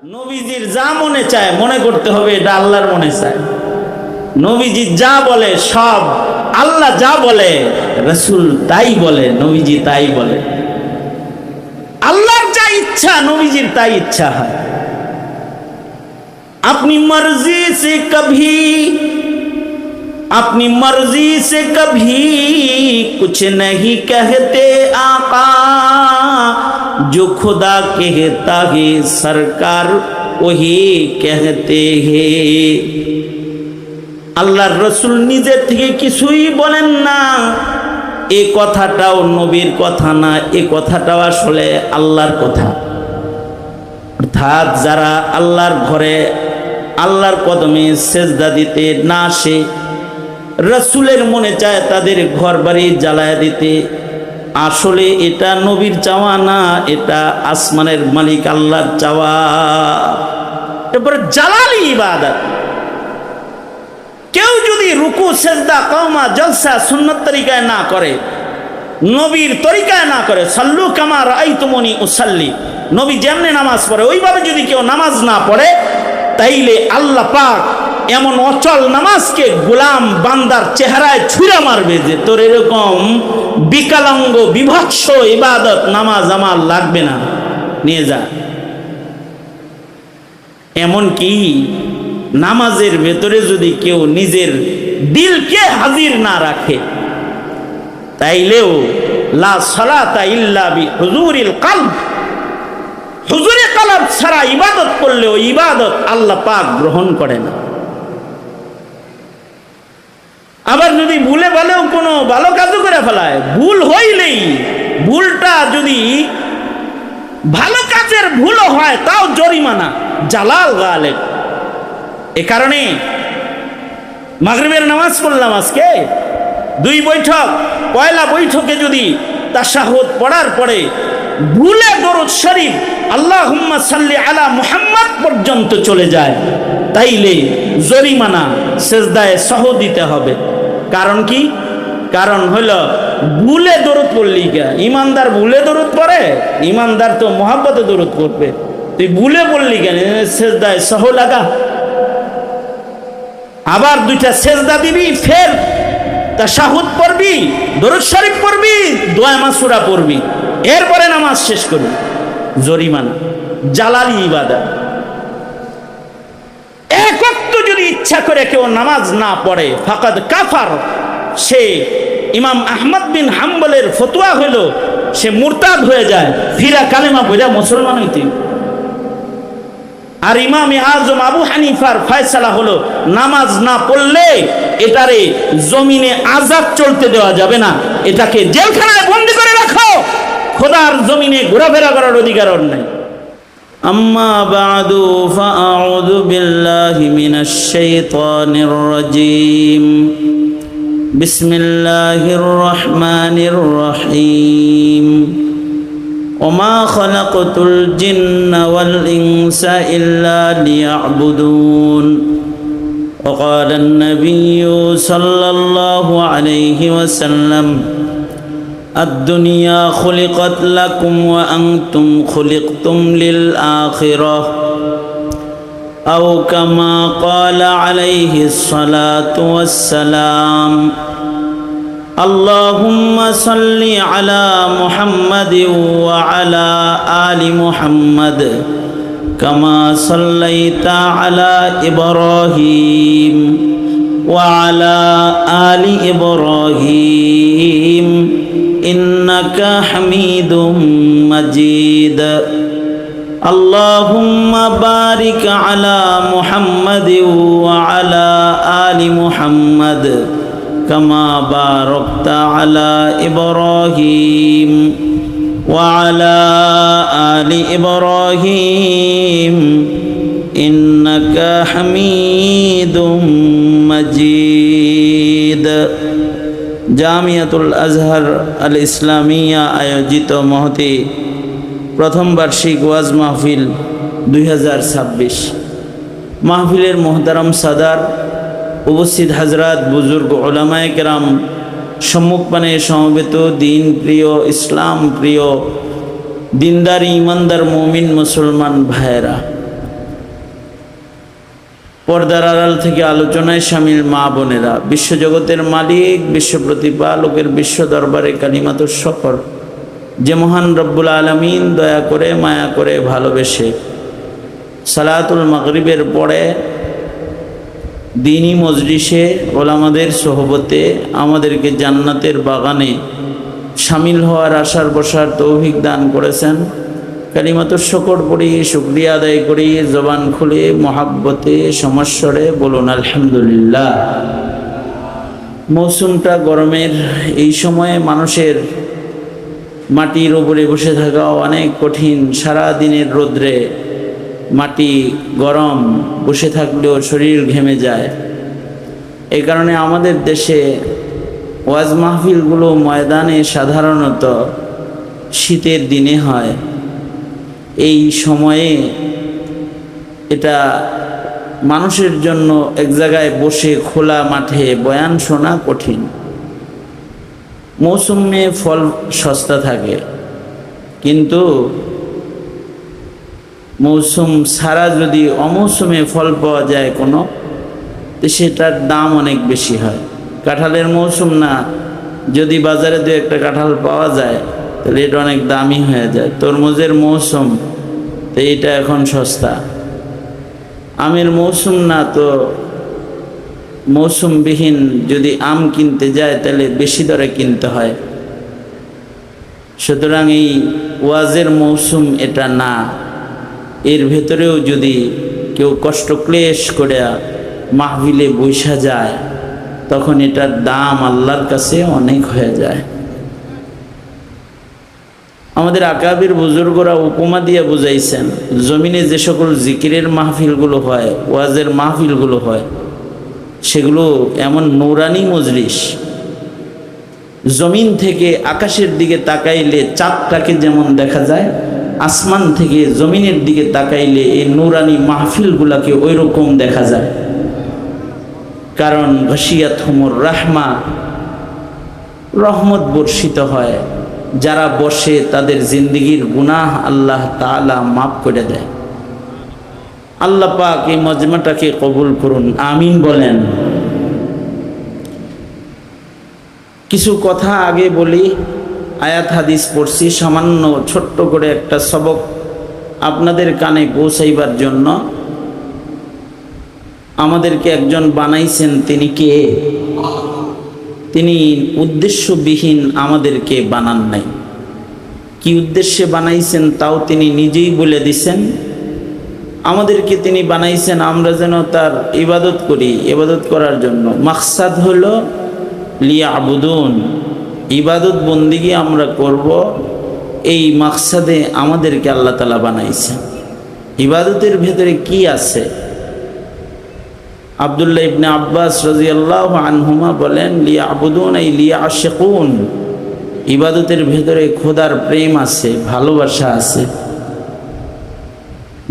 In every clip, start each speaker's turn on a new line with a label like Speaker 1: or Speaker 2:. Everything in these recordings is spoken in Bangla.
Speaker 1: নবীজির যা মনে চায় মনে করতে হবে এটা আল্লাহর মনে চায়। নবীজি যা বলে সব আল্লাহ যা বলে রাসূল তাই বলে, নবীজি তাই বলে। আল্লাহর যা ইচ্ছা নবীজির তাই ইচ্ছা হয়। अपनी मर्जी से कभी कुछ नहीं कहते आका, जो खुदा कहता है सरकार वही कहते हैं। আল্লাহর রাসূল নিজে থেকে কিছুই বলেন না, এই কথাটাও নবীর কথা না, এই কথাটাও আসলে আল্লাহর কথা। অর্থাৎ যারা আল্লাহর ঘরে আল্লাহর কদমে সেজদা দিতে না আসে, রাসূলের মনে চায় তাদের ঘর বাড়ি জ্বালায় দিতে, আসলে এটা নবীর চাওয়া না, এটা আসমানের মালিক আল্লাহর চাওয়া। এরপরে জালালি ইবাদত। কেউ যদি রুকু সেজদা কওমা জলসা সুন্নত তরিকায় না করে, নবীর তরিকায় না করে, সাল্লু কামা রাআইতুমুনি উসাল্লি, নবী যেমনি নামাজ পড়ে ওইভাবে যদি কেউ নামাজ না পড়ে, তাইলে আল্লাহ পাক এমন অচল নামাজকে গোলাম বান্দার চেহারায় ছুঁড়ে মারবে যে তোর এরকম বিকলাঙ্গ বিভৎস ইবাদত নামাজ আমার লাগবে না, নিয়ে যা। এমন কি নামাজের ভেতরে যদি কেউ নিজের দিলকে হাজির না রাখে, তাইলেও লা সালাতা ইল্লা বিহুজুরিল কলব, হুজুরে কলব ছাড়া ইবাদত করলেও ইবাদত আল্লাহ পাক গ্রহণ করে না। আবার যদি ভুলে ভালেও কোনো ভালো কাজও করে ফেলায়, ভুল হইলেই ভুলটা যদি ভালো কাজের ভুলও হয় তাও জরিমানা, জালাল গালেব। এ কারণে মাগরিবের নামাজ পড়লাম আজকে 2 বৈঠক, পয়লা বৈঠকে যদি তাশাহুদ পড়ার পরে ভুলে দরুদ শরীফ আল্লাহুম্মা সাল্লি আলা মুহাম্মদ পর্যন্ত চলে যায়, তাইলে জরিমানা সেজদায়ে সাহু দিতে হবে। কারণ কি? কারণ হলো ভুলে দরুদ পড়লি কে? ইমানদার ভুলে দরুদ পড়ে? ইমানদার তো মোহাব্বতে দরুদ পড়বে, তুই ভুলে পড়লি কেন? সেজদায়ে সাহু লাগা। আবার 2টা সেজদা দিবি, ফের তাশাহুদ পড়বি, দরুদ শরীফ পড়বি, দোয়া মাসুরা পড়বি, এরপরে নামাজ শেষ করবি, জরিমানা, জালালি ইবাদত। এক ওয়াক্ত যদি ইচ্ছা করে কেউ নামাজ না পড়ে ফাকাদ কাফার, সে ইমাম আহমদ বিন হাম্বলের ফতোয়া হলো সে মুরতাদ হয়ে যায়, ফিরা কালেমা পড়া মুসলমান হইতে। আর ইমামে আজম আবু হানিফার ফয়সালা হলো নামাজ না পড়লে এটারে জমিনে আযাব চলতে দেওয়া যাবে না, এটাকে জেলখানায় বন্দী করে রাখো, খোদার জমিনে ঘোরাফেরা করার অধিকার ওর নাই। আম্মা বাদু ফাআউযু বিল্লাহি মিনাশ শাইতানির রাজীম। বিসমিল্লাহির রহমানির রহিম। وما خلقت الجن والإنس إلا ليعبدون. وقال النبي صلى الله عليه وسلم الدنيا خلقت لكم وأنتم خلقتم للآخرة، أو كما قال عليه الصلاة والسلام. اللهم صل على محمد وعلى آل محمد كما صليت على إبراهيم وعلى آل إبراهيم إنك حميد مجيد. اللهم بارك على محمد وعلى آل محمد كما باركت على إبراهيم وعلى آل إبراهيم إنك حميد مجيد. জামিয়াতুল আজহার আল ইসলামিয়া আয়োজিত মহতি প্রথম বার্ষিক ওয়াজ মাহফিল 2026। মাহফিলের মোহতারাম সাদার, উপস্থিত হাজরাত, বুজুর্গ, উলামায়ে কেরাম, সম্মুখপানে সমবেত দিন প্রিয়, ইসলাম প্রিয়, দিনদার ইমানদার মুমিন মুসলমান ভাইয়েরা, পর্দার আড়াল থেকে আলোচনায় শামিল মা বোনেরা, বিশ্বজগতের মালিক, বিশ্ব প্রতিপালকের বিশ্ব দরবারে কালিমাতুশ শকর, যে মহান রব্বুল আলামিন দয়া করে মায়া করে ভালোবেসে সালাতুল মাগরিবের পরে দ্বীনি মজলিসে ওলামাদের সোহবতে আমাদেরকে জান্নাতের বাগানে শামিল হওয়ার আশার বসার তৌফিক দান করেছেন। কালিমাতুশ শকর পড়ি, শুকরিয়া আদায় করি, জবান খুলে মহাব্বতে সমস্বরে বলুন আলহামদুলিল্লাহ। মৌসুমটা গরমের, এই সময়ে মানুষের মাটির উপরে বসে থাকা অনেক কঠিন। সারা দিনের রোদ্রে মাটি গরম, বসে থাকলেও শরীর ঘেমে যায়। এই কারণে আমাদের দেশে ওয়াজ মাহফিলগুলো ময়দানে সাধারণত শীতের দিনে হয়। এই সময়ে এটা মানুষের জন্য এক জায়গায় বসে খোলা মাঠে বয়ান শোনা কঠিন। মৌসুমে ফল সস্তা থাকে, কিন্তু মৌসুম ছাড়া যদি অমৌসুমে ফল পাওয়া যায় কোনো, তো সেটার দাম অনেক বেশি হয়। কাঁঠালের মৌসুম না, যদি বাজারে দু একটা কাঁঠাল পাওয়া যায় তাহলে এটা অনেক দামি হয়ে যায়। তরমুজের মৌসুম, তো এটা এখন সস্তা। আমের মৌসুম না, তো মৌসুমবিহীন যদি আম কিনতে যায় তাহলে বেশি দরে কিনতে হয়। সুতরাং এই ওয়াজের মৌসুম এটা না। এর ভেতরেও যদি কেউ কষ্ট ক্লেশ করে মাহফিলে বৈশা যায়, তখন এটার দাম আল্লাহর কাছে অনেক হয়ে যায়। আমাদের আকাবির বুজুর্গরা উপমা দিয়ে বুঝাইছেন, জমিনে যে সকল জিকিরের মাহফিলগুলো হয়, ওয়াজের মাহফিলগুলো হয়, সেগুলো এমন নূরানি মজলিস। জমিন থেকে আকাশের দিকে তাকাইলে চাঁদটাকে যেমন দেখা যায়, আসমান থেকে জমিনের দিকে তাকাইলে এই নূরানি মাহফিলগুলাকে ওই রকম দেখা যায়। কারণ ঘাসিয়াতহুমুর রাহমা, রহমত বর্ষিত হয়। যারা বসে তাদের জিন্দেগির গুনাহ আল্লাহ তাআলা মাফ করে দেয়। আল্লাহ পাক এই মজমাটাকে কবুল করুন, আমিন বলেন। কিছু কথা আগে বলি, আয়াত হাদিস পড়ছি, সামান্য ছোট্ট করে একটা সবক আপনাদের কানে পৌঁছাইবার জন্য। আমাদেরকে একজন বানাইছেন, তিনি কে? তিনি উদ্দেশ্যবিহীন আমাদেরকে বানান নাই। কি উদ্দেশ্যে বানাইছেন তাও তিনি নিজেই বলে দিছেন। আমাদেরকে তিনি বানাইছেন আমরা যেন তার ইবাদত করি, ইবাদত করার জন্য। মাকসাদ হলো লিয়াবুদুন, ইবাদত বন্দিগি আমরা করব, এই মাকসাদে আমাদেরকে আল্লাহ তাআলা বানাইছেন। ইবাদতের ভেতরে কি আছে? আব্দুল্লাহ ইবনে আব্বাস রাদিয়াল্লাহু আনহুমা বলেন, লিয়াবুদুন আই লিয়াশিকুন, ইবাদতের ভেতরে খোদার প্রেম আছে, ভালোবাসা আছে।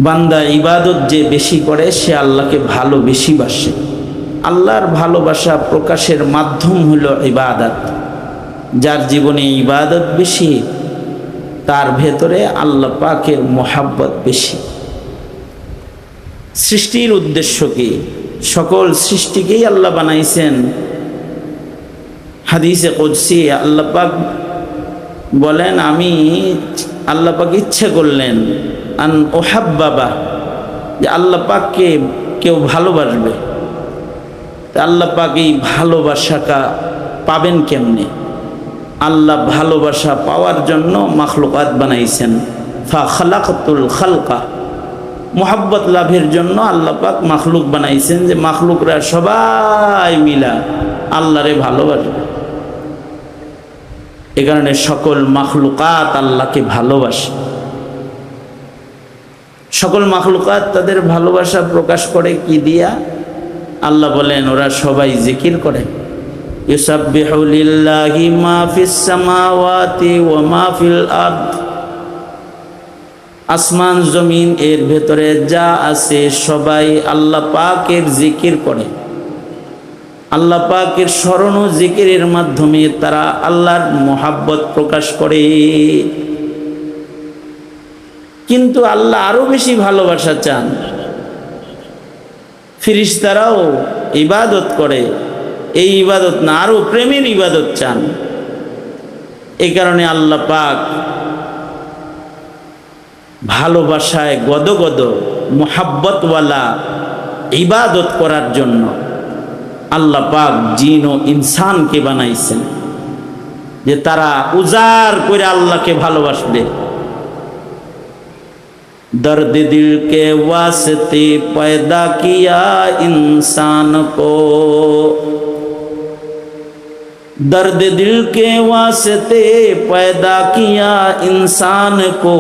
Speaker 1: বান্দা ইবাদত যে বেশি করে সে আল্লাহকে ভালো বেশি বাসে। আল্লাহর ভালোবাসা প্রকাশের মাধ্যম হলো ইবাদত। যার জীবনে ইবাদত বেশি, তার ভেতরে আল্লাহ পাকের মোহাব্বত বেশি। সৃষ্টির উদ্দেশ্য কি? সকল সৃষ্টিকেই আল্লাহ বানাইছেন। হাদিসে কুদসি আল্লাহ পাক বলেন, আমি আল্লাহ পাক ইচ্ছে করলেন আন ওহাব্বাবা, যে আল্লাহ পাককে কেউ ভালোবাসবে। আল্লাহ পাক এই ভালোবাসাটা পাবেন কেমনে? আল্লাহ ভালোবাসা পাওয়ার জন্য মাখলুকাত বানাইছেন। ফা খালাকতুল খালকা, মোহাব্বত লাভের জন্য আল্লাহ পাক মাখলুক বানাইছেন, যে মাখলুকরা সবাই মিলা আল্লাহরে ভালোবাসবে। এ কারণে সকল মাখলুকাত আল্লাহকে ভালোবাসে। সকল মাখলুকাত তাদের ভালোবাসা প্রকাশ করে কি দিয়া? আল্লাহ বলেন, ওরা সবাই জিকির করে। ইউসাব্বিহু লিল্লাহি মা ফিস সামাওয়াতি ওয়া মা ফিল আরদ, আসমান জমিন এর ভেতরে যা আছে সবাই আল্লাহ পাকের জিকির করে। আল্লাহ পাকের স্মরণ ও জিকিরের মাধ্যমে তারা আল্লাহর মোহাব্বত প্রকাশ করে। কিন্তু আল্লাহ আরো বেশি ভালোবাসা চান। ফেরেশতারাও ইবাদত করে, এই ইবাদত না আরো প্রেমের ইবাদত চান। এই কারণে আল্লাহ পাক ভালোবাসায় গদগদ মুহাব্বতওয়ালা ইবাদত করার জন্য আল্লাহ পাক জিন ও ইনসানকে বানাইছেন, যে তারা উজাড় করে আল্লাহকে ভালোবাসবে। दर्द दिल के वास्ते पैदा किया इंसान को, दर्द दिल के वास्ते पैदा किया इंसान को,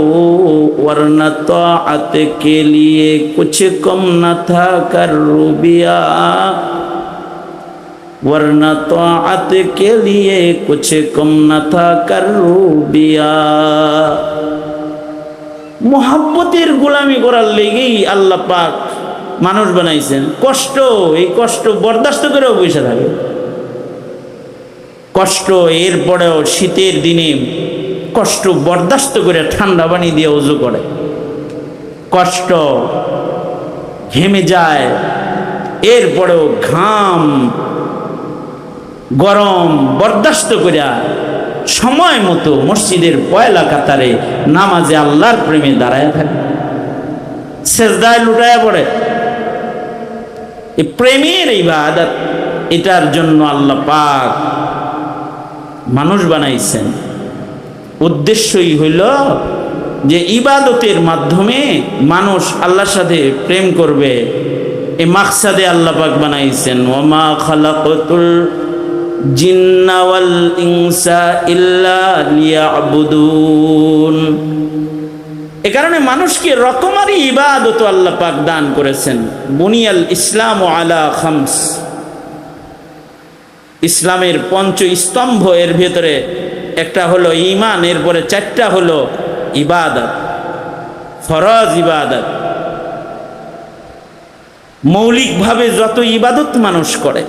Speaker 1: वरना तौअत के लिए कुछ कम न था कर्रुबिया, वरना तौअत के लिए कुछ कम न था कर्रुबिया। মোহাব্বতের গোলামি করার লেগেই আল্লাহ পাক মানুষ বানাইছেন। কষ্ট, এই কষ্ট বরদাস্ত করেও বসে থাকে, কষ্ট এরপরেও শীতের দিনে কষ্ট বরদাস্ত করে ঠান্ডা পানি দিয়ে ওযু করে, কষ্ট ঘেমে যায়, এরপরেও ঘাম গরম বরদাস্ত করে সময় মতো মসজিদের পয়লা কাতারে নামাজে আল্লাহর প্রেমে দাঁড়ায় থাকে, সেজদায় লুটায়া পড়ে। এই প্রেমের ইবাদত, এটার জন্য আল্লাহ পাক মানুষ বানাইছেন। উদ্দেশ্যই হইল যে ইবাদতের মাধ্যমে মানুষ আল্লাহর সাথে প্রেম করবে, এই মাকসাদে আল্লাহ পাক বানাইছেন। ওমা খালাকতুল জিন্না ওয়াল ইনসা ইল্লা লিয়াবুদুন। এ কারণে মানুষকে রকমারি ইবাদত আল্লাহ পাক দান করেছেন। বুনিয়াল ইসলাম আলা খামস, ইসলামের পঞ্চ স্তম্ভ, এর ভেতরে একটা হলো ঈমান, এরপরে চারটা হলো ইবাদত, ফরজ ইবাদত। মৌলিকভাবে যত ইবাদত মানুষ করে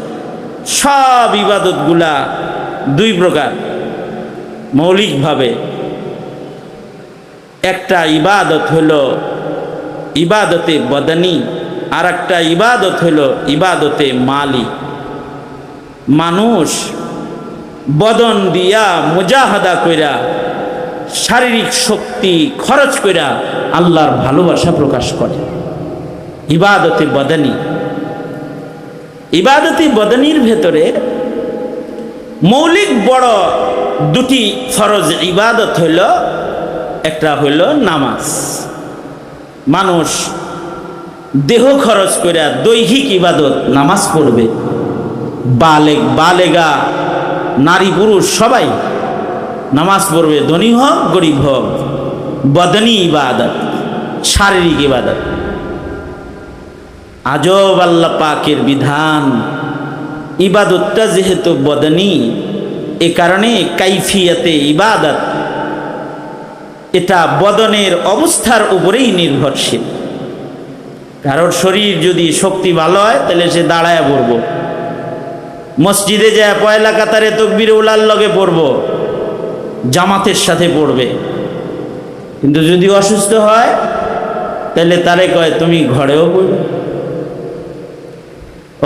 Speaker 1: সব ইবাদতগুলা দুই প্রকার। মৌলিকভাবে একটা ইবাদত হলো ইবাদতে বদনি, আর একটা ইবাদত হলো ইবাদতে মালি। মানুষ বদন দিয়া মুজাহাদা কইরা শারীরিক শক্তি খরচ কইরা আল্লাহর ভালোবাসা প্রকাশ করে, ইবাদতে বদনি। ইবাদতে বদনির ভেতরে মৌলিক বড় দুটি ফরজ ইবাদত হইল, একটা হইল নামাজ। মানুষ দেহ খরচ করে দৈহিক ইবাদত নামাজ পড়বে, বালেগ বালেগা নারী পুরুষ সবাই নামাজ পড়বে, ধনী হোক গরিব হোক। বদনি ইবাদত, শারীরিক ইবাদত। আজব আল্লাহ পাকের বিধান, ইবাদতটা যেহেতু বদনি, এ কারণে কাইফিয়াতে ইবাদত এটা বদনের অবস্থার উপরেই নির্ভরশীল। কারোর শরীর যদি শক্তি ভালো হয় তাহলে সে দাঁড়ায় পড়ব, মসজিদে যায় পয়লা কাতারে তাকবীর উলার লগে পড়ব, জামাতের সাথে পড়বে। কিন্তু যদি অসুস্থ হয় তাহলে তারে কয় তুমি ঘরেও পড়বে।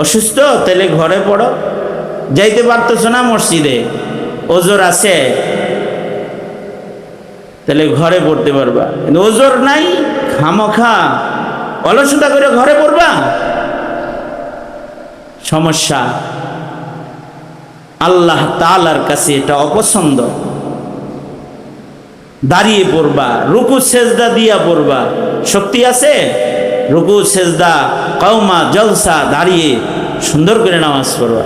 Speaker 1: অসুস্থ তাহলে ঘরে পড়ো, যাইতে পারতেছ না মসজিদে, ওজোর আছে তাহলে ঘরে পড়তে পারবা। কিন্তু ওজোর নাই, খামোখা অলসতা করে ঘরে পড়বা, সমস্যা। আল্লাহ তাআলার কাছে এটা অপছন্দ। দাঁড়িয়ে পড়বা, রুকু সেজদা দিয়া পড়বা। শক্তি আছে, রুকু সেজদা কওমা জলসা দাঁড়িয়ে সুন্দর করে নামাজ পড়বা।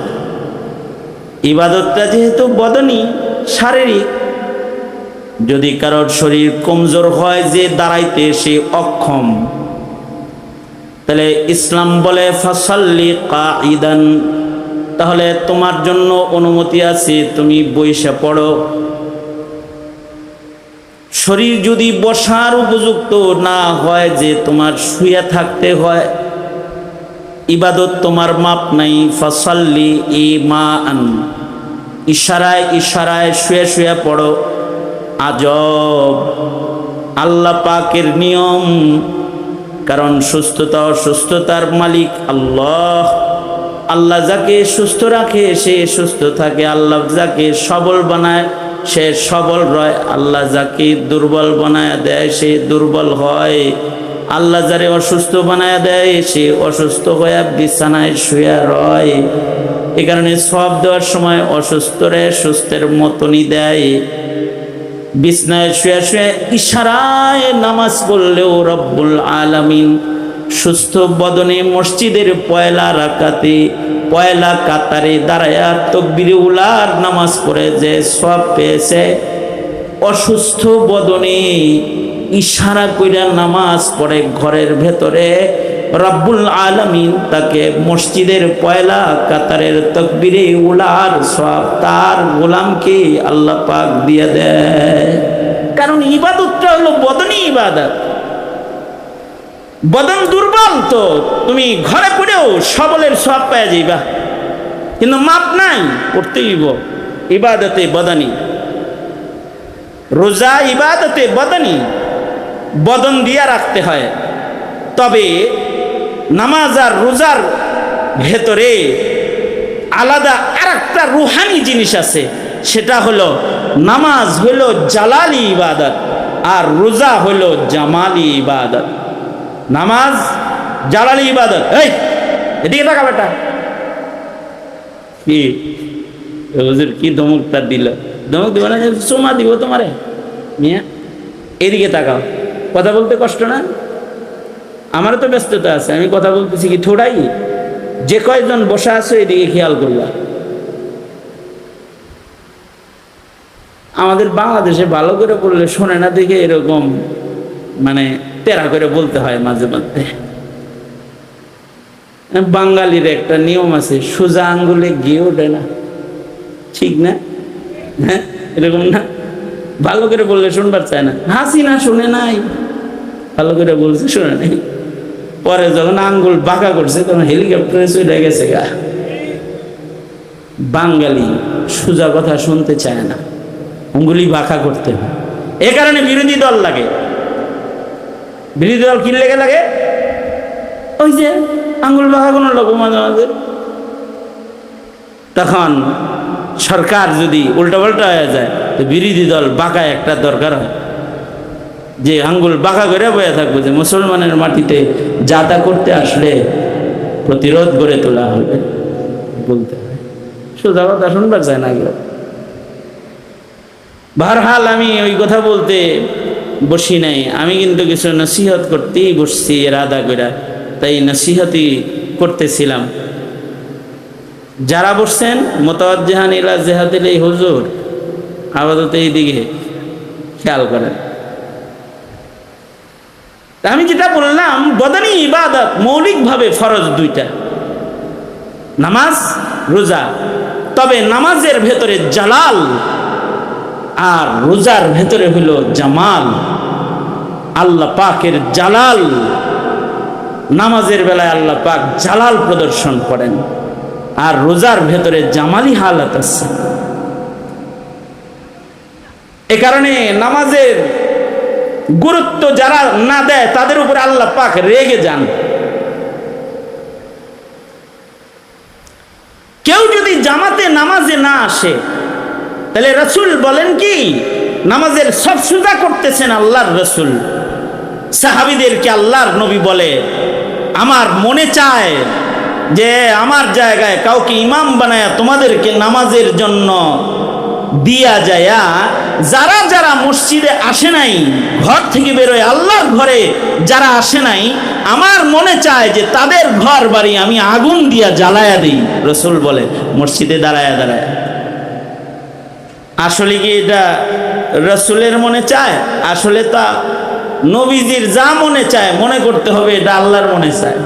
Speaker 1: ইবাদতটা যেহেতু বদনি, শারীরিক, যদি কারোর শরীর কমজোর হয় যে দাঁড়াইতে সে অক্ষম, তাহলে ইসলাম বলে ফাসাল্লি কাঈদান, তাহলে তোমার জন্য অনুমতি আছে তুমি বইসা পড়ো। শরীর যদি বসার উপযুক্ত না হয় যে তোমার শুয়ে থাকতে হয়, ইবাদত তোমার মাপ নাই। ফাসাল্লি ইমান, ইশারায় ইশারায় শুয়ে শুয়ে পড়ো। আজব আল্লাহ পাকের নিয়ম, কারণ সুস্থতা অসুস্থতার মালিক আল্লাহ। আল্লাহ যাকে সুস্থ রাখে সে সুস্থ থাকে, আল্লাহ যাকে সবল বানায় সে সবল রয়, আল্লাহ যাকে দুর্বল বানায় দেয় সে দুর্বল হয়, আল্লাহ যারে অসুস্থ বানায় দেয় সে অসুস্থ হয়ে বিছানায় শুয়ে রয়। এ কারণে সব দেওয়ার সময় অসুস্থরে সুস্থের মতনই দেয়। বিছানায় শুয়ে শুয়ে ইশারায় নামাজ পড়লেও রব্বুল আলামিন সুস্থ বদনে মসজিদের পয়লা রাকাতে পয়লা কাতারে দাঁড়ায়া তাকবীরে উলার নামাজ পড়ে যে সওয়াব পেয়েছে, অসুস্থ বদনে ইশারা কইরা নামাজ পড়ে ঘরের ভেতরে রব্বুল আলামিন তাকে মসজিদের পয়লা কাতারের তাকবীরে উলার সওয়াব তার গোলামকে আল্লাহ পাক দিয়ে দেয়। কারণ ইবাদতটা হলো বদনী ইবাদত। বদন দুর্বল তো তুমি ঘরে পড়েও সবলের সওয়াব পেয়ে যাইবা, কিন্তু মাপ নাই, করতেই হইব। ইবাদতে বদনী, রোজা ইবাদতে বদনী, বদন দিয়া রাখতে হয়। তবে নামাজ আর রোজার ভেতরে আলাদা আরেকটা রুহানি জিনিস আছে, সেটা হলো নামাজ হলো জালালি ইবাদত আর রোজা হলো জামালি ইবাদত। নামাজ জালালি ইবাদত। এই এদিকে তাকা বেটা, কি হুজুর কি ধমক তার দিল, ধমক দিব না, চুমা দিব তোমারে মিয়া। এদিকে তাকাও, কথা বলতে কষ্ট না? আমারও তো ব্যস্ততা আছে, আমি কথা বলতেছি কি থোড়াই। যে কয়জন বসা আছে এদিকে খেয়াল করবা। আমাদের বাংলাদেশে ভালো করে বললে শোনে না দেখে এরকম মানে তেরা করে বলতে হয় মাঝে মধ্যে। বাঙালির একটা নিয়ম আছে, সোজা আঙ্গুলে ঘি ওঠে না, ঠিক না? হ্যাঁ, এরকম না? ভালো করে বললে শুনবার চায় না। হাসি না শুনে নাই, ভালো করে বলছে শুনে নাই, পরে যখন আঙ্গুল বাঁকা করছে তখন হেলিকপ্টারে চলে গেছে গা। বাঙালি সোজা কথা শুনতে চায় না, আঙ্গুলি বাঁকা করতে হয়। এ কারণে বিরোধী দল লাগে। বিরোধী দল কি লেগে লাগে? ওই যে আঙ্গুল বাঁকা কোনো লোক মাঝে মাঝে। তখন সরকার যদি উল্টাপাল্টা হয়ে যায় তো বিরোধী দল বাঁকা একটা দরকার হয়, যে আঙ্গুল বাঁকা করে বয়ে থাকবো, যে মুসলমানের মাটিতে যাতা করতে আসলে প্রতিরোধ গড়ে তোলা হবে বলতে হয়। সোজা কথা শুনবার চায় না কেউ। বারহাল আমি ওই কথা বলতে বসি নাই, আমি কিন্তু কিছু নসিহত করতেই বসছি এরাদা করে, তাই নসিহতই করতেছিলাম। যারা বসছেন মুতাওয়াজ্জিহান ইলা জিহাদিল হুজুর, আপাতত এইদিকে খেয়াল করেন। আমি যেটা বললাম, বদনী ইবাদত মৌলিকভাবে ফরজ দুইটা, নামাজ রোজা। তবে নামাজের ভেতরে জালাল আর রোজার ভেতরে হলো জামাল। আল্লাহ পাকের জালাল, নামাজের বেলায় আল্লাহ পাক জালাল প্রদর্শন করেন, আর রোজার ভেতরে জামালি হালাত আছে। এ কারণে নামাজের গুরুত্ব যারা না দেয় তাদের উপরে আল্লাহ পাক রেগে যান। কেউ যদি জামাতে নামাজে না আসে, তাহলে রাসূল বলেন কি, নামাজের সব সুজা করতেছেন আল্লাহর রাসূল। সাহাবীদেরকে আল্লাহর নবী বলে, আমার মনে চায় যে আমার জায়গায় কাউকে ইমাম বানায়া তোমাদেরকে নামাজের জন্য দিয়া যায়া, যারা যারা মসজিদে আসে নাই, ঘর থেকে বেরোয় আল্লাহর ঘরে যারা আসে নাই, আমার মনে চায় যে তাদের ঘর বাড়ি আমি আগুন দিয়া জ্বালায়া দিই। রাসূল বলে মসজিদে দাঁড়ায়া দাঁড়ায়। আসলে কি এটা রাসূলের মনে চায়? আসলে তা নবীজির যা মনে চায় মনে করতে হবে এটা আল্লাহর মনে চায়।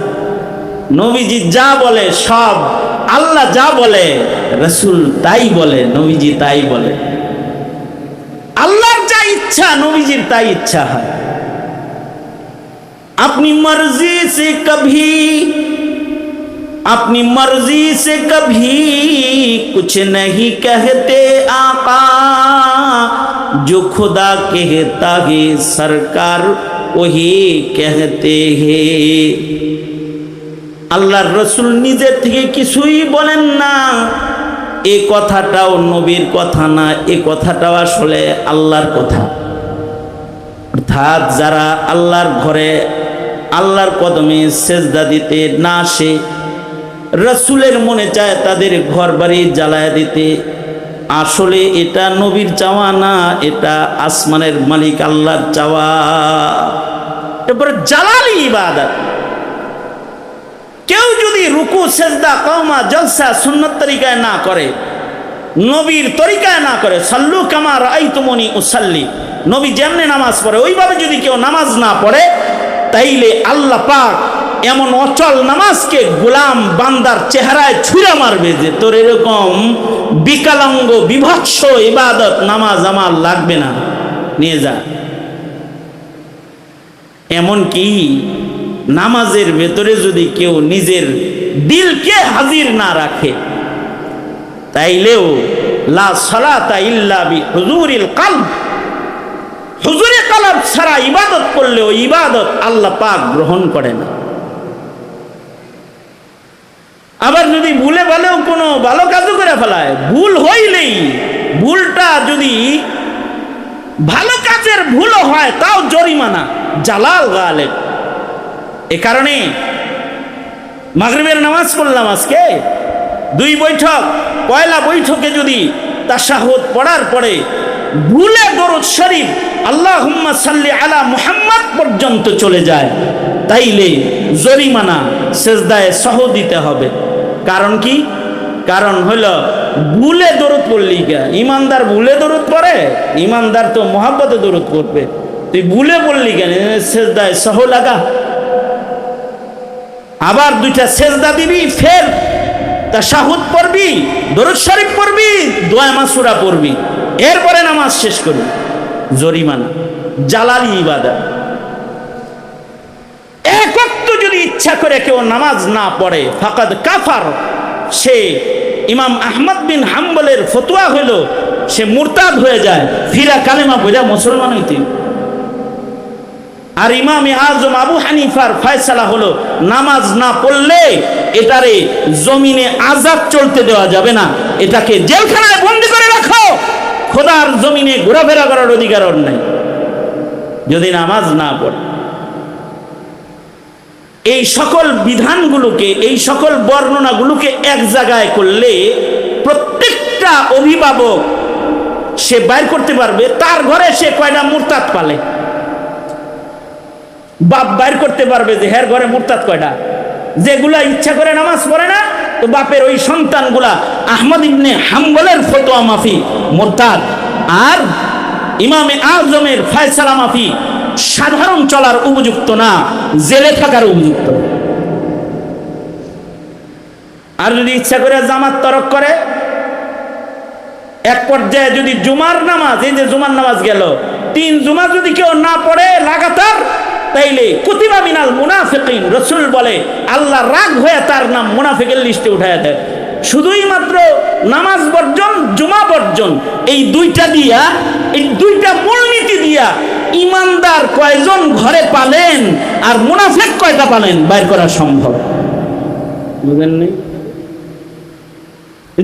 Speaker 1: নবীজি যা বলে সব, আল্লাহ যা বলে রাসূল তাই বলে, নবীজি তাই বলে। আল্লাহর যা ইচ্ছা নবীজির তাই ইচ্ছা হয়। अपनी मर्जी से कभी अपनी मर्जी से कभी कुछ नहीं कहते आका, जो खुदा कहता है सरकार वही कहते हैं। আল্লাহর রাসূল নিজের থেকে কিছুই বলেন না। এই কথাটাও নবীর কথা না, এই কথাটাও আসলে আল্লাহর কথা। অর্থাৎ যারা আল্লাহর ঘরে আল্লাহর কদমে সেজদা দিতে না আসে, রাসূলের মনে চায় তাদের ঘর বাড়ি জ্বালায় দিতে, আসলে এটা নবীর চাওয়া না, এটা আসমানের মালিক আল্লাহর চাওয়া। এরপরে জালালি ইবাদত। কেউ যদি রুকু সেজদা কওমা জলসা সুন্নত তরিকায় না করে, নবীর তরিকায় না করে, সাল্লু কামা রাআইতুমুনি উসাল্লি, নবী যেমনি নামাজ পড়ে ওইভাবে যদি কেউ নামাজ না পড়ে, তাইলে আল্লাহ পাক এমন অচল নামাজকে গোলাম বান্দার চেহারায় ছুঁড়ে মারবে যে তোর এরকম বিকলাঙ্গ বিভৎস ইবাদত নামাজ আমার লাগবে না, নিয়ে যা। এমন কি নামাজের ভেতরে যদি কেউ নিজের দিলকে হাজির না রাখে, তাইলেও লা সালাতা ইল্লা বি হুজুরিল কলব, হুজুরে কলব ছাড়া ইবাদত করলেও ইবাদত আল্লাহ পাক গ্রহণ করে না। আবার যদি ভুলে ভালেও কোনো ভালো কাজও করে ফেলায়, ভুল হইলেই, ভুলটা যদি ভালো কাজের ভুলও হয় তাও জরিমানা, জালাল গালেব। এ কারণে মাগরিবের নামাজ পড়লাম আজকে 2 বৈঠক, পয়লা বৈঠকে যদি তাশাহুদ পড়ার পরে ভুলে দরুদ শরীফ আল্লাহুম্মা সাল্লি আলা মুহাম্মদ পর্যন্ত চলে যায়, তাইলে জরিমানা সেজদায়ে সাহু দিতে হবে। কারণ কি? কারণ হলো ভুলে দরুদ পড়লি কে? ইমানদার ভুলে দরুদ পড়ে? ইমানদার তো মোহাব্বতে দরুদ পড়বে। তুই ভুলে পড়লি কেন? সেজদায়ে সাহু লাগা, আবার 2টা সেজদা দিবি, ফের তাশাহুদ পড়বি, দরুদ শরীফ পড়বি, দোয়া মাসুরা পড়বি, এরপরে নামাজ শেষ করবি, জরিমানা, জালালি ইবাদত। এক ওয়াক্ত যদি ইচ্ছা করে কেউ নামাজ না পড়ে ফাকাদ কাফার, সে ইমাম আহমদ বিন হাম্বলের ফতোয়া হলো সে মুরতাদ হয়ে যায়, ফিরা কালেমা পড়া মুসলমান হইতে। আর ইমামে আজম আবু হানিফার ফয়সালা হলো নামাজ না পড়লে এটারে জমিনে আযাব চলতে দেওয়া যাবে না, এটাকে জেলখানায় বন্দী করে রাখো, খোদার জমিনে ঘোরাফেরা করার অধিকার ওর নাই যদি নামাজ না পড়ে। এই সকল বিধানগুলোকে, এই সকল বর্ণনাগুলোকে এক জায়গায় করলে প্রত্যেকটা অভিভাবক সে বাইর করতে পারবে তার ঘরে সে কয়টা মুরতাদ পালে। বাপ বাইর করতে পারবে যে হের ঘরে মুরতাদ কয়টা, যেগুলা ইচ্ছা করে নামাজ পড়ে না, তো বাপের ওই সন্তানগুলা আহমদ ইবনে হাম্বলের ফতোয়া মাফি মুরতাদ, আর ইমামে আজমের ফয়সালা মাফি সাধারণ চলার উপযুক্ত না, জেলে থাকার উপযুক্ত। আর যদি ইচ্ছা করে জামাত তরক করে, এক পর্যায়ে যদি জুমার নামাজ, এই যে জুমার নামাজ গেল, 3 জুমা যদি কেউ না পড়ে লাগাতার, তাইলে কুতিবা মিনাল মুনাফিকিন, রাসূল বলে আল্লাহ রাগ হয়ে তার নাম মুনাফিকের লিস্টে উঠায় দেয়। শুধুই মাত্র নামাজ বর্জন, জুমা বর্জন, এই 2টা দিয়া, এই 2টা মূলনীতি দিয়া ইমানদার কয়জন ঘরে পালেন আর মুনাফিক কয়টা পালেন বাইর করা সম্ভব। বুঝেন নি?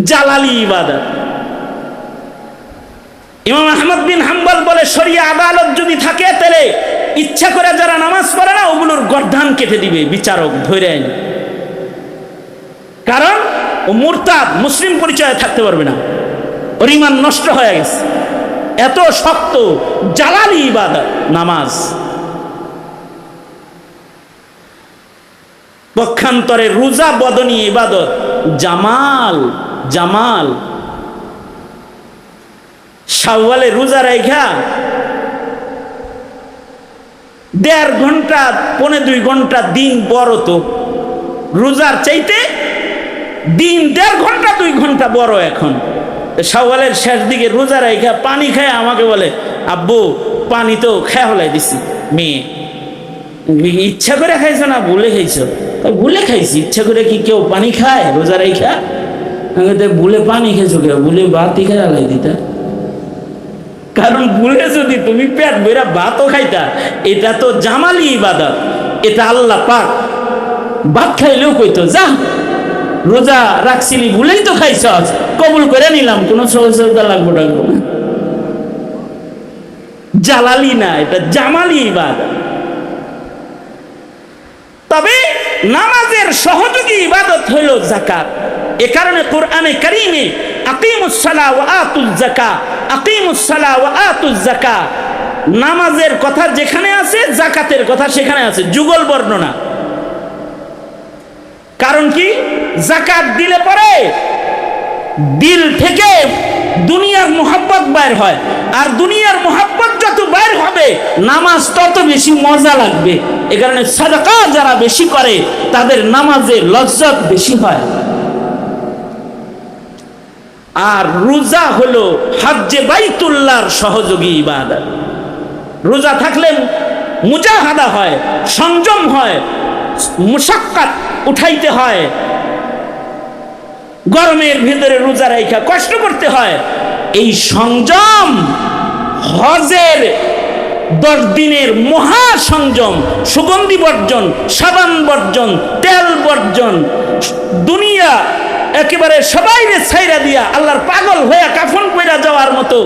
Speaker 1: জালালি ইবাদত। ইমাম আহমদ বিন হাম্বল বলে শরিয়া আদালত যদি থাকে তাহলে ইচ্ছা করে যারা নামাজ পড়ে না ওগুলোর গর্দান কেটে দিবে বিচারক ধরে আইন, কারণ ও মুরতাদ, মুসলিম পরিচয়ে থাকতে পারবে না, ওর ঈমান নষ্ট হয়ে গেছে। এত শক্ত জালালি ইবাদত নামাজ। পক্ষান্তরে রোজা বদনী ইবাদত, জামাল, জামাল। শাওয়ালে রোজা রাখা 1.5 ঘন্টা 1.25 ঘন্টা দিন বড়, তো রোজার চাইতে দিন 1.5 ঘন্টা 2 ঘন্টা বড়। এখন শাওয়ালের শেষ দিকে রোজা রাখা পানি খায় আমাকে বলে, আব্বু পানি তো খেয়ে হলাই দিছি। মেয়ে, ইচ্ছা করে খাইছো না ভুলে খাইছো? ভুলে খাইছি। ইচ্ছা করে কি কেউ পানি খায় রোজা রাখা? ভুলে পানি খেয়েছো কেউ? ভুলে বাতি খেয়ে হালাই দিতা। কারণ ভুলে যদি তুমি পেট ভরা ভাতও খাইতা, এটা তো জামালি ইবাদত, এটা আল্লাহ পাক ভাত খাইলেও কইতো যা রোজা রাখছিলি ভুলেই তো খাইছ, কবুল করে নিলাম, কোনো সহযোগিতা লাগবো না। জালালি না, এটা জামালি ইবাদত। তবে নামাজের সহযোগী ইবাদত হইল যাকাত। এ কারণে কোরআনে কারীমে আকিমুস সালাহ ওয়া আতুজ যাকাত, আকিমুস সালাহ ওয়া আতুজ যাকাত, নামাজের কথা যেখানে আছে যাকাতের কথা সেখানে আছে, যুগল বর্ণনা। কারণ কি, যাকাত দিলে পরে দিল থেকে দুনিয়ার মোহাব্বত বাইর হয়, আর দুনিয়ার মোহাব্বত যত বাইর হবে নামাজ তত বেশি মজা লাগবে। এ কারণে সাদাকা যারা বেশি করে তাদের নামাজে লজ্জত বেশি হয়। আর রোজা হলো হজ্জে বাইতুল্লাহর সহযোগী ইবাদত। রোজা থাকলে মুজাহাদা হয়, সংযম হয়, মুশাক্কাত উঠাইতে হয়, গরমের ভিতরে রোজা রাখা কষ্ট করতে হয়। এই সংযম হজের 10 দিনের মহা সংযম, সুগন্ধি বর্জন, সাবান বর্জন, তেল বর্জন, দুনিয়া একেবারে সবাইরে ছাইরা দিয়া আল্লাহর পাগল হয়ে কাফন কইরা যাওয়ার মতো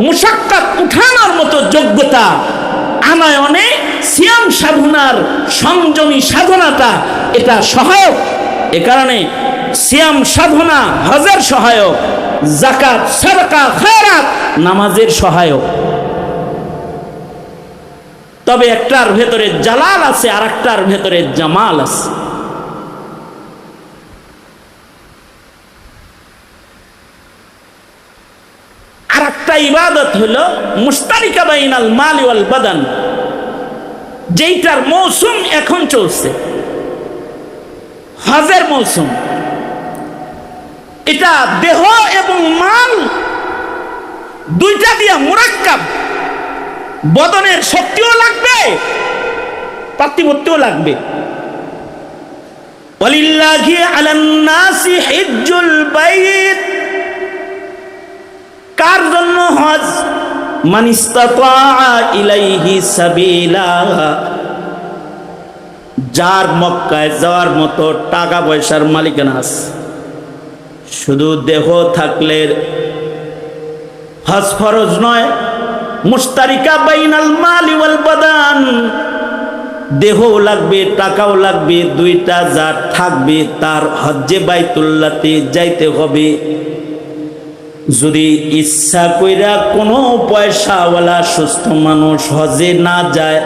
Speaker 1: মুশাক্কাত উঠানোর মতো যোগ্যতা আনয়নে সিয়াম সাধনার সংযমী সাধনাটা এটা সহায়ক। এ কারণে সিয়াম সাধনা হজের সহায়ক, যাকাত সাদাকা খায়রাত নামাজের সহায়ক। তবে একটার ভেতরে জালাল আছে আর একটার ভেতরে জামাল আছে। আর একটা ইবাদত হলো মুশতারিকা বাইনাল মাল ওয়াল বাদান, যেইটার মৌসুম এখন চলছে, হজের মৌসুম। এটা দেহ এবং মাল দুইটা দিয়া মুরাক্কাব, বদনের শক্তিও লাগবে, পার্থিবত্যও লাগবে। ওয়ালিল্লাহি আলান নাসি হিজ্জুল বাইত, কার জন্য হজ? মান ইসতাতা ইলাইহি সাবিলা, যার মক্কায় যাওয়ার মতো টাকা পয়সার মালিকানা আছে। শুধু দেহ থাকলে হজ ফরজ নয়। মুশতারিকা বাইনাল মালি ওয়াল বাদান, দেহও লাগবে টাকাও লাগবে, দুইটা যার থাকবে তার হজ্জে বাইতুল্লাহতে যাইতে হবে। যদি ইচ্ছা কইরা কোনো পয়সাওয়ালা সুস্থ মানুষ হজে না যায়,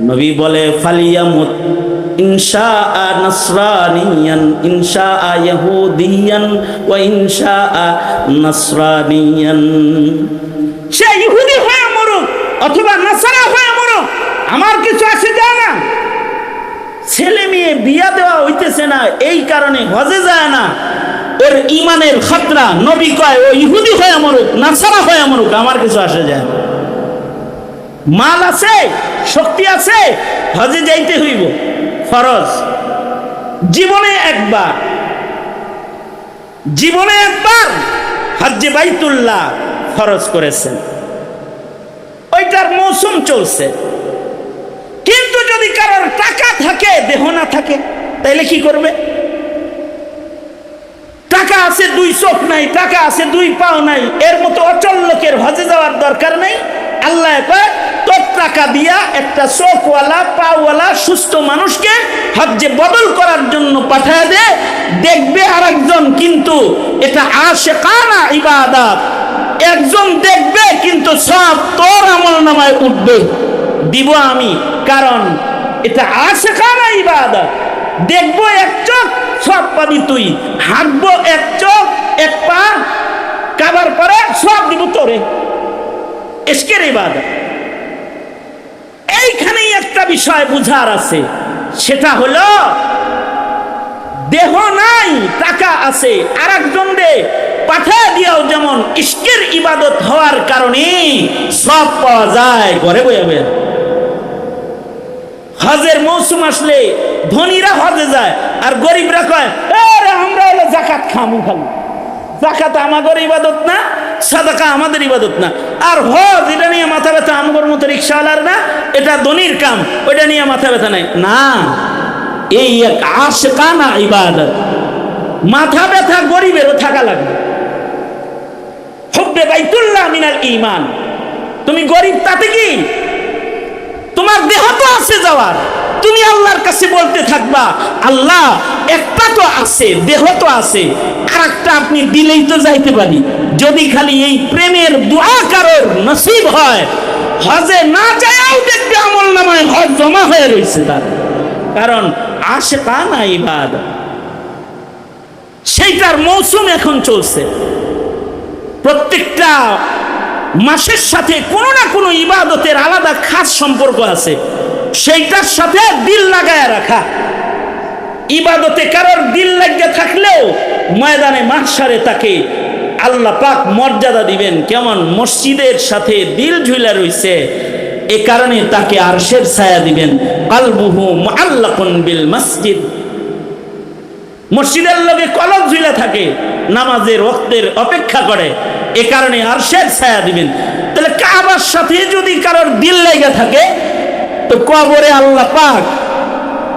Speaker 1: নবী বলে ফালিয়ামুত ইনশাআ নাসরানিয়ান ইনশাআ ইহুদিয়ান ওয়া ইনশাআ নাসরানিয়ান, সে ইহুদি হয়ে মরুক অথবা নাসারা হয়ে মরুক, আমার কিছু আসে যায় না। ছেলে মেয়ে বিয়া দেওয়া হইতেছে না, এই কারণে হজে যায় না, ওর ইমানের খতরা। নবী কয় ও ইহুদি হয়ে মরুক নাসারা হয়ে মরুক, আমার কিছু আসে যায় না। মাল আছে, শক্তি আছে, হজে যাইতে হইব, ফরজ। জীবনে একবার হজ্জে বাইতুল্লাহ ফরজ করেছেন, ওইটার মৌসুম চলছে। কিন্তু যদি কারোর টাকা থাকে দেহ না থাকে, তাইলে কি করবে? টাকা আছে 2 চোখ নাই, টাকা আছে 2 পাও নাই, এর মতো অচল লোকের হজে যাওয়ার দরকার নেই। আল্লাহ কয় তোর টাকা দিয়া একটা চোখওয়ালা পাওয়ালা সুস্থ মানুষকে হজ্জে বদল করার জন্য পাঠায় দে, দেখবে আরেকজন, কিন্তু এটা আশিকানা ইবাদত। একজন দেখবে কিন্তু সব তোর আমলনামায় উঠবে, দিব আমি, কারণ এটা আশিকানা ইবাদত। দেখবো এক চোখ, সব পাবি তুই। হাঁটবো এক চোখ এক পা, কাবার পরে সব দিব তোরে, ইশকের ইবাদত। এইখানেই একটা বিষয় বুঝার আছে, সেটা হলো দেহ নাই টাকা আছে, আর একজন রে পাঠা দিয়াও যেমন ইশকের ইবাদত হওয়ার কারণে সব পাওয়া যায় ঘরে বয়ে বয়ে। হজের মৌসুম আসলে ধনীরা হজে যায়, আর গরিবরা কয় আমরা হলো জাকাত খামু, খালি জাকাত আমাদের ইবাদত না, সাদাকা আমাদের ইবাদত না। আর হজ এটা নিয়ে মাথা ব্যথা আমগর মতো রিক্সাওয়ালার না, এটা ধনীর কাম, ওইটা নিয়ে মাথা ব্যথা নাই না। এই এক আশিকানা ইবাদত। মাথা ব্যথা গরিবেরও থাকা লাগবে। হুব্বে বাইতুল্লাহ মিনাল ঈমান। তুমি গরিব তাতে কি, তোমার দেহ তো আছে যাওয়ার, তুমি আল্লাহর কাছে বলতে থাকবা আল্লাহ একটা তো আছে, দেহ তো আছে, আর একটা আপনি দিলেই তো যাইতে পারি। যদি খালি এই প্রেমের দোয়া কারোর নসিব হয়, হজে না যায়ও দেখবে আমল নামায় হজ জমা হয়ে রয়েছে তার, কারণ আশিকানা ইবাদত সেইটার মৌসুম এখন চলছে। প্রত্যেকটা মাসের সাথে কোনো না কোনো ইবাদতের আলাদা খাস সম্পর্ক আছে, সেইটার সাথে দিল লাগায় রাখা। ইবাদতে কারোর দিল লাগিয়ে থাকলেও ময়দানে মাহশারে তাকে আল্লাহ পাক মর্যাদা দিবেন। কেমন? মসজিদের সাথে দিল ঝুলা রইছে, এ কারণে তাকে আরশের ছায়া দিবেন। কালবুহু মুআল্লাকুন বিল মসজিদ। মসজিদের লগে কলব ঝুলা থাকে, নামাজের ওয়াক্তের অপেক্ষা করে, এ কারণে আরশের ছায়া দিবেন। তাহলে কাবার সাথে যদি কারোর দিল লেগে থাকে, তো কবরে আল্লাহ পাক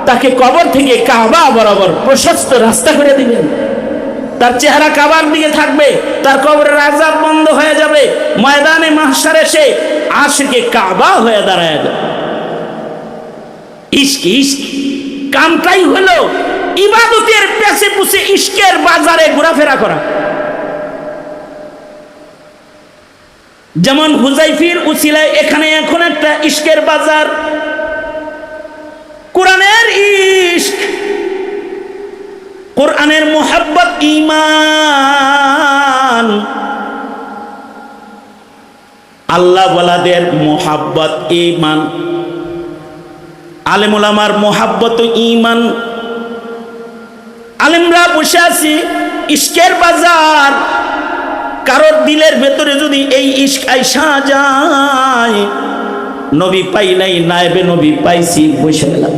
Speaker 1: তাকে কবর থেকে কাবা বরাবর প্রশস্ত রাস্তা করে দিবেন। তার চেহারা কাবার দিকে থাকবে, তার কবরের আযাব বন্ধ হয়ে যাবে, ময়দানে মাহশারে সে আশিকে কাবা হয়ে দাঁড়ায় যাবে। ইশক ইশক কামটাই হলো ইবাদতের পেছে পুছে ইশকের বাজারে ঘোরাফেরা করা। যেমন হুজাইফির উসিলায় এখানে এখন একটা ইশকের বাজার, কোরআনের ইশক, কোরআনের মুহাব্বত ঈমান, আল্লাহ ওয়ালাদের মুহাব্বত ঈমান, আলেম ওলামার মুহাব্বত ঈমান। আলেমরা বসে আছি ইশকের বাজার, কারোর দিলের ভেতরে যদি এই ইশক আইসা যায়, নবী পাই নাই, নায়েবে নবী পাইছি, বসে গেলাম।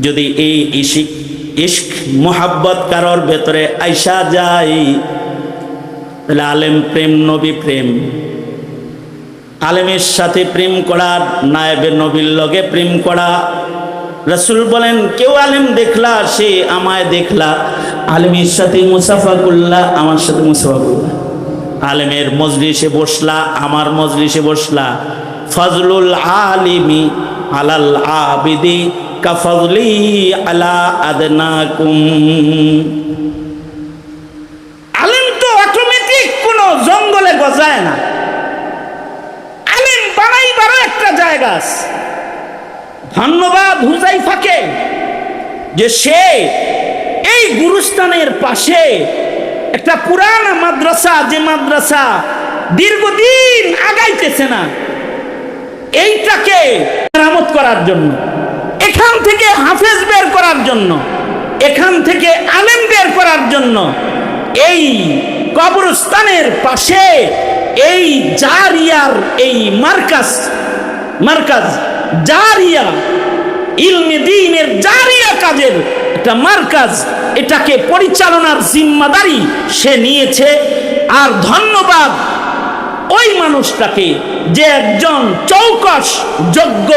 Speaker 1: যদি এই ইশক মোহাব্বত কারোর ভেতরে আইসা যায়, তাহলে আলেম প্রেম, নবী প্রেম। আলেমের সাথে প্রেম করা, নায়েবে নবীর লগে প্রেম করা। রাসূল বলেন, কেউ আলেম দেখলা সে আমায় দেখলা, আলেমের সাথে মুসাফা করলা, আমার সাথে মুসাফা করলা। আলেমের মজলিসে বসলা, আমার মজলিসে বসলা। ফজলুল আলিমি আলাল আবিদি কাফজলি আলা আদনাকুম। আলেম তো অটোমেটিক কোনো জঙ্গলে গজায় না, আলেম বানাইবারও একটা জায়গা আছে। ধন্যবাদ হুজাইফাকে যে সে এই গুরুস্থানের পাশে একটা পুরানা মাদ্রাসা, যে মাদ্রাসা দীর্ঘদিন আগাইতেছে না, এইটাকে মেরামত করার জন্য, এখান থেকে হাফেজ বের করার জন্য, এখান থেকে আলেম বের করার জন্য এই কবরস্থানের পাশে এই জারিয়ার এই মার্কাজ জারিয়া, ইলমে দ্বীনের জারিয়া কাজের একটা মার্কাজ, এটাকে পরিচালনার জিম্মাদারি সে নিয়েছে। আর ধন্যবাদ ওই মানুষটাকে যে একজন চৌকস যোগ্য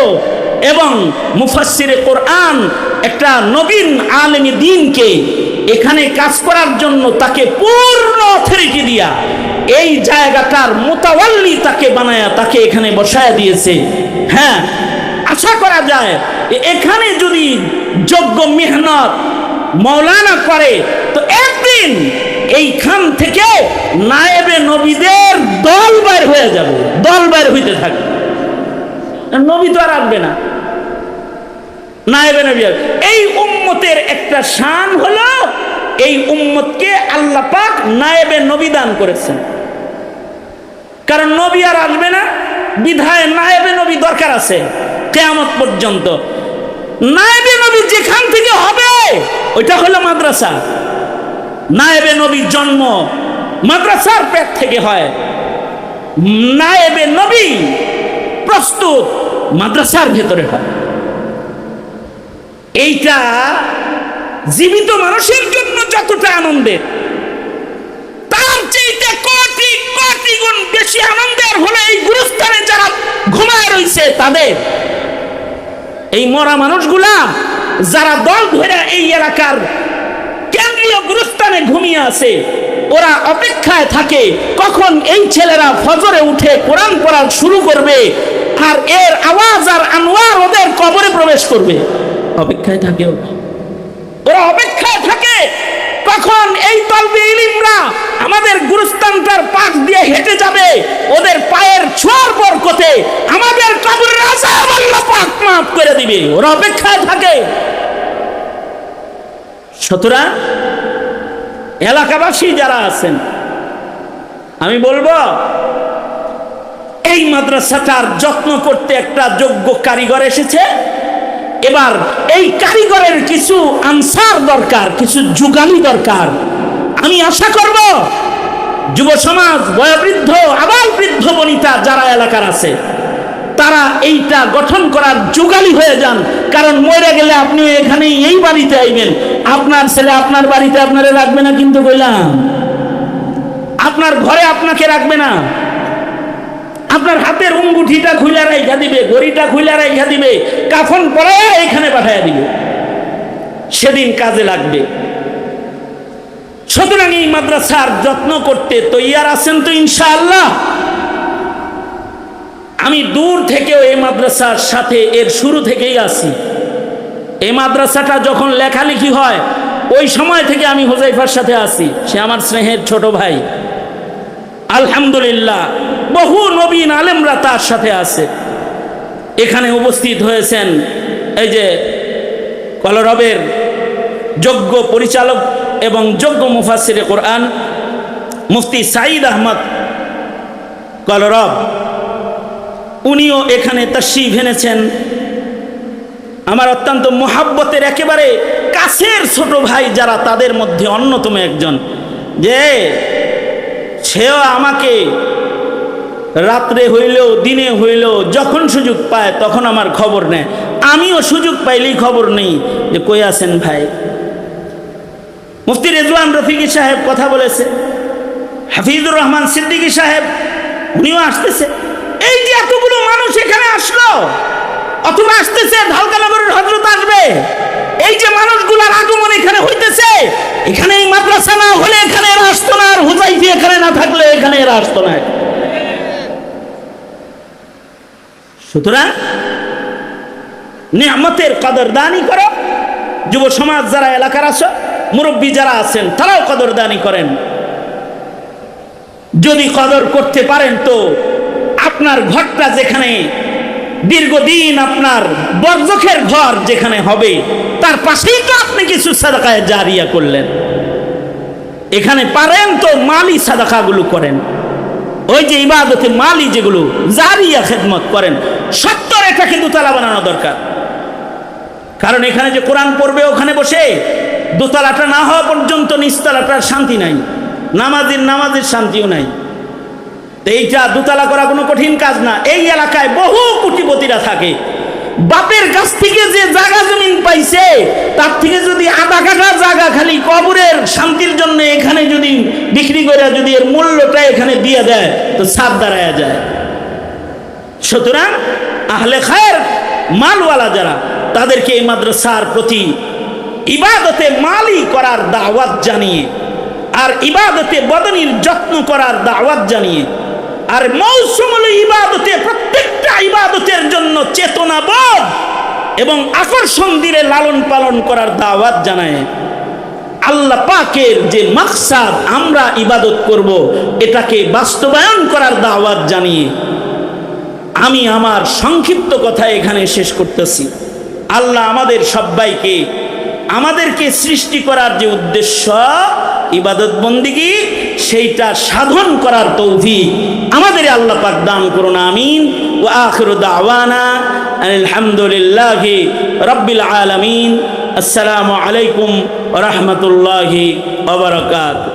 Speaker 1: এবং মুফাসসিরে কোরআন, একটা নবীন আলেমে দ্বীনকে এখানে কাজ করার জন্য তাকে পূর্ণ অথরিটি দিয়া এই জায়গাটার মুতাওয়াল্লি তাকে বানায়া তাকে এখানে বসায়া দিয়েছে। হ্যাঁ, আশা করা যায় এখানে যদি যোগ্য মেহনত মৌলানা করে, তো একদিন এইখান থেকে নায়েবে নবীদের দল বাইর হয়ে যাবে, দল বাইর হইতে থাকবে। নবী তো আর আসবে না, নায়েবে নবী। এই উম্মতের একটা শান হলো এই উম্মতকে আল্লাহ পাক নায়েবে নবী দান করেছেন। কারণ নবী আর আসবে না, বিধায় নায়েবে নবী দরকার আছে কিয়ামত পর্যন্ত। নায়েবে নবী যেখান থেকে হবে ওইটা হলো মাদ্রাসা। নায়েবে নবীর জন্ম মাদ্রাসার পেট থেকে হয়, নায়েবে নবী প্রস্তুত মাদ্রাসার ভেতরে হয়। এইটা জীবিত মানুষের জন্য যতটা আনন্দের, তার চেয়ে কোটি বেশি আনন্দের হলো এই গুরুস্থানে যারা ঘুমায় রয়েছে তাদের, এই মরা মানুষগুলা যারা দল ধরে এই এলাকার কেন্দ্রীয় গুরুস্থানে ঘুমিয়ে আছে, ওরা অপেক্ষায় থাকে কখন এই ছেলেরা ফজরে উঠে কোরআন পড়া শুরু করবে আর এর আওয়াজ আর আনোয়ার ওদের কবরে প্রবেশ করবে। অপেক্ষায় থাকে ওরা অপেক্ষায় থাকে কখন এই তলবে ইলিমরা আমাদের গুরুস্থানটার পাশ দিয়ে হেঁটে যাবে, ওদের পায়ের ছোঁয়ার বরকতে আমাদের কবরের আযাব আল্লাহ পাক মাফ করে দিবে। ওরা অপেক্ষায় থাকে। সুতরাং এলাকাবাসী যারা আছেন, আমি বলবো এই মাদ্রাসাটার যত্ন করতে একটা যোগ্য কারিগর এসেছে। এবার এই কারিগরের কিছু আনসার দরকার, কিছু যুগালি দরকার। আমি আশা করব যুব সমাজ, বয়োবৃদ্ধ, আবাল বৃদ্ধ বনিতা যারা এলাকার আছে তারা এইটা গঠন করার যুগালি হয়ে যান। কারণ মরে গেলে আপনি এখানে এই বাড়িতে আইবেন, আপনার ছেলে আপনার বাড়িতে আপনারে রাখবে না, কিন্তু কইলাম আপনার ঘরে আপনাকে রাখবে না, আপনার হাতের অঙ্গুঠিটা খুলে রাইখা দিবে, ঘড়িটা খুলে রাইখা দিবে, কাফন পরায়া এখানে পাঠাইয়া দিবে, সেদিন কাজে লাগবে। সুতরাং এই মাদ্রাসার যত্ন করতে তৈয়ার আছেন তো ইনশাআল্লাহ? আমি দূর থেকেও এই মাদ্রাসার সাথে এর শুরু থেকেই আছি। এই মাদ্রাসাটা যখন লেখালেখি হয় ওই সময় থেকে আমি হুজাইফার সাথে আছি। সে আমার স্নেহের ছোট ভাই। আলহামদুলিল্লাহ বহু নবীন আলেমরা তার সাথে আছে। এখানে উপস্থিত হয়েছেন এই যে কলরবের যোগ্য পরিচালক এবং যোগ্য মুফাসসিরে কোরআন মুফতি সাঈদ আহমদ কলরব, উনিও এখানে তাশরীফ এনেছেন। আমার অত্যন্ত মুহাব্বতের একেবারে কাছের ছোট ভাই যারা, তাদের মধ্যে অন্যতম একজন, যে সেও আমাকে রাত্রে হইলেও দিনে হইলেও যখন সুযোগ পায় তখন আমার খবর নেয়। আমিও সুযোগ পাইলেই খবর নেই যে কই আছেন ভাই। মুফতি রেজওয়ান রফিকি সাহেব কথা বলেছে, হাফিজুর রহমান সিদ্দিকী সাহেব উনিও আসতেছে। এই যে এতগুলো মানুষ এখানে আসলো, অথবা আসতেছে, ঢালকানগরের হযরত আসবে, এই যে মানুষগুলার আগমন এখানে হইতেছে, এখানে এই মাদ্রাসা না হলে এখানে এরা আসতো না, আর হুজাইফি এখানে না থাকলে এখানে এরা আসতো না। সুতরাং নিয়ামতের কদরদানি করো। যুব সমাজ যারা এলাকার আছো, মুরব্বী যারা আছেন তারাও কদরদানি করেন। যদি কদর করতে পারেন তো আপনার ঘরটা যেখানে দীর্ঘদিন আপনার বরজখের ঘর যেখানে হবে, তার পাশেই তো আপনি কিছু সাদাকায়ে জারিয়া করলেন। এখানে পারেন তো মালি সাদাকাগুলো করেন, ওই যে ইবাদতে মালি যেগুলো জারিয়া খেদমত করেন। 70 এটাকে দোতলা বানানো দরকার। কারণ এখানে যে কোরআন পড়বে ওখানে বসে দোতলাটা না হওয়া পর্যন্ত নিচতলাটার শান্তি নাই, নামাজের শান্তিও নাই। এইটা দোতলা করা কোনো কঠিন কাজ না। এই এলাকায় বহু কোটিপতিরা থাকে, বাপের কাছ থেকে যে জায়গা জমিন পাইছে তার থেকে যদি আধা কাঠা জায়গা খালি কবরের শান্তির জন্য এখানে যদি বিক্রি করে যদি এর মূল্যটা এখানে দিয়ে দেয় তো ছাদ দাঁড়ায়া যায়। সুতরাং আহলে খায়ের মালওয়ালা যারা, তাদেরকে এই মাদ্রাসার প্রতি ইবাদতে মালি করার দাওয়াত জানিয়ে, আর ইবাদতে বদনির যত্ন করার দাওয়াত জানিয়ে, আর মৌসুমুল ইবাদতে প্রত্যেকটা ইবাদতের জন্য চেতনাবোধ এবং আকর্ষণ দিয়ে লালন পালন করার দাওয়াত জানায়। আল্লাহ পাকের যে মাকসাদ আমরা ইবাদত করব, এটাকে বাস্তবায়ন করার দাওয়াত জানিয়ে আমি আমার সংক্ষিপ্ত কথা এখানে শেষ করতেছি। আল্লাহ আমাদের সবাইকে, আমাদেরকে সৃষ্টি করার যে উদ্দেশ্য ইবাদত বন্দিগি, সেইটা সাধন করার তৌফিক আমাদের আল্লাহ পাক দান করুন। আমিন। ওয়া আখিরু দাওয়ানা আলহামদুলিল্লাহি রাব্বিল আলামিন। আসসালামু আলাইকুম ওয়া রাহমাতুল্লাহি ওয়া বারাকাতুহু।